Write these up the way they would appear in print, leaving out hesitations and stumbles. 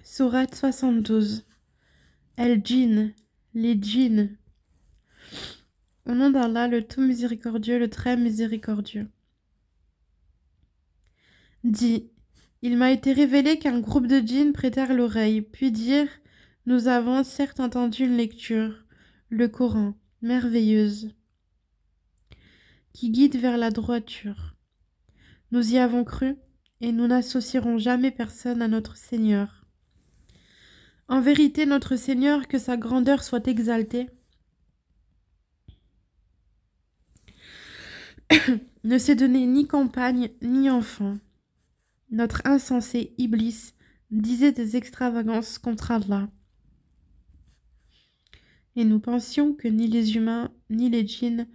Sourate 72. El-Djinn, les djinns. Au nom d'Allah, le tout miséricordieux, le très miséricordieux. Dit, il m'a été révélé qu'un groupe de djinns prêtèrent l'oreille, puis dirent, nous avons certes entendu une lecture, le Coran, merveilleuse, qui guide vers la droiture. Nous y avons cru, et nous n'associerons jamais personne à notre Seigneur. En vérité, notre Seigneur, que sa grandeur soit exaltée, ne s'est donné ni compagne ni enfant. Notre insensé Iblis disait des extravagances contre Allah. Et nous pensions que ni les humains ni les djinns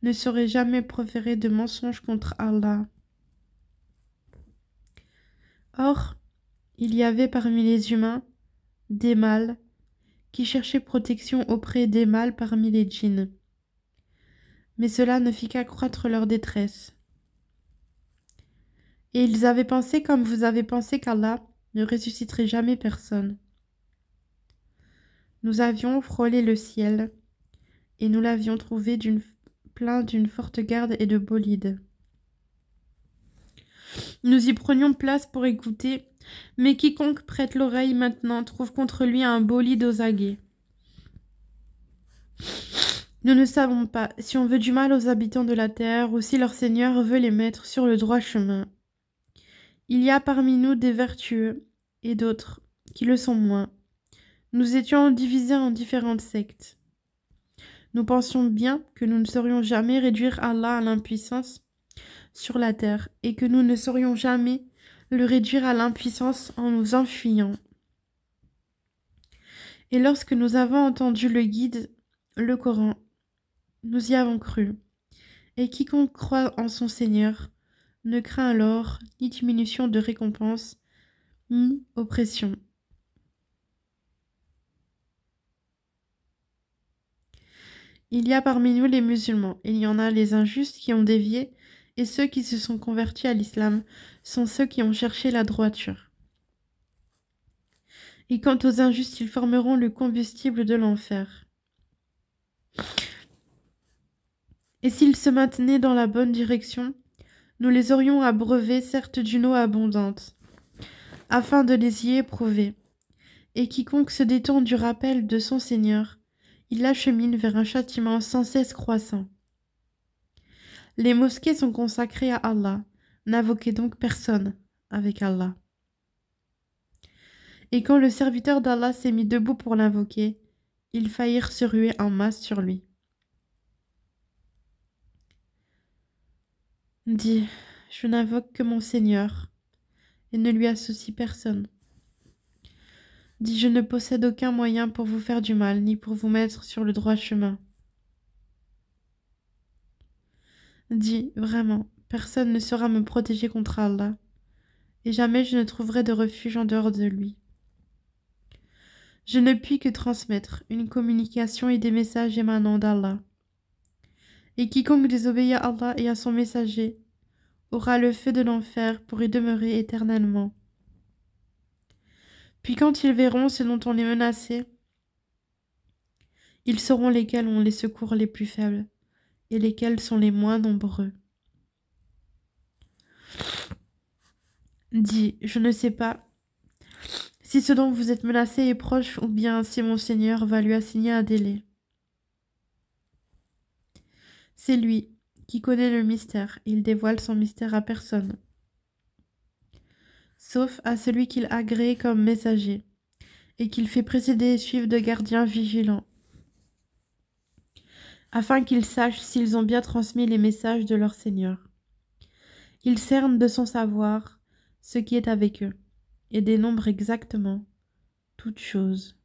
ne sauraient jamais proférer de mensonges contre Allah. Or, il y avait parmi les humains des mâles qui cherchaient protection auprès des mâles parmi les djinns. Mais cela ne fit qu'accroître leur détresse. Et ils avaient pensé comme vous avez pensé qu'Allah ne ressusciterait jamais personne. Nous avions frôlé le ciel, et nous l'avions trouvé plein d'une forte garde et de bolides. Nous y prenions place pour écouter, mais quiconque prête l'oreille maintenant trouve contre lui un bolide aux aguets. Nous ne savons pas si on veut du mal aux habitants de la terre ou si leur Seigneur veut les mettre sur le droit chemin. Il y a parmi nous des vertueux et d'autres qui le sont moins. Nous étions divisés en différentes sectes. Nous pensions bien que nous ne saurions jamais réduire Allah à l'impuissance sur la terre et que nous ne saurions jamais le réduire à l'impuissance en nous enfuyant. Et lorsque nous avons entendu le guide, le Coran, nous y avons cru. Et quiconque croit en son Seigneur ne craint alors ni diminution de récompense, ni oppression. Il y a parmi nous les musulmans, il y en a les injustes qui ont dévié, et ceux qui se sont convertis à l'islam sont ceux qui ont cherché la droiture. Et quant aux injustes, ils formeront le combustible de l'enfer. Et s'ils se maintenaient dans la bonne direction, nous les aurions abreuvés certes d'une eau abondante, afin de les y éprouver. Et quiconque se détourne du rappel de son Seigneur, il l'achemine vers un châtiment sans cesse croissant. Les mosquées sont consacrées à Allah, n'invoquez donc personne avec Allah. Et quand le serviteur d'Allah s'est mis debout pour l'invoquer, ils faillirent se ruer en masse sur lui. Dis, je n'invoque que mon Seigneur, et ne lui associe personne. Dis, je ne possède aucun moyen pour vous faire du mal, ni pour vous mettre sur le droit chemin. Dis, vraiment, personne ne saura me protéger contre Allah, et jamais je ne trouverai de refuge en dehors de lui. Je ne puis que transmettre une communication et des messages émanant d'Allah. Et quiconque désobéit à Allah et à son messager aura le feu de l'enfer pour y demeurer éternellement. Puis quand ils verront ce dont on les menaçait, ils sauront lesquels ont les secours les plus faibles et lesquels sont les moins nombreux. Dis, je ne sais pas si ce dont vous êtes menacé est proche ou bien si mon Seigneur va lui assigner un délai. C'est lui qui connaît le mystère, il dévoile son mystère à personne, sauf à celui qu'il agrée comme messager, et qu'il fait précéder et suivre de gardiens vigilants, afin qu'ils sachent s'ils ont bien transmis les messages de leur Seigneur. Il cerne de son savoir ce qui est avec eux, et dénombre exactement toutes choses.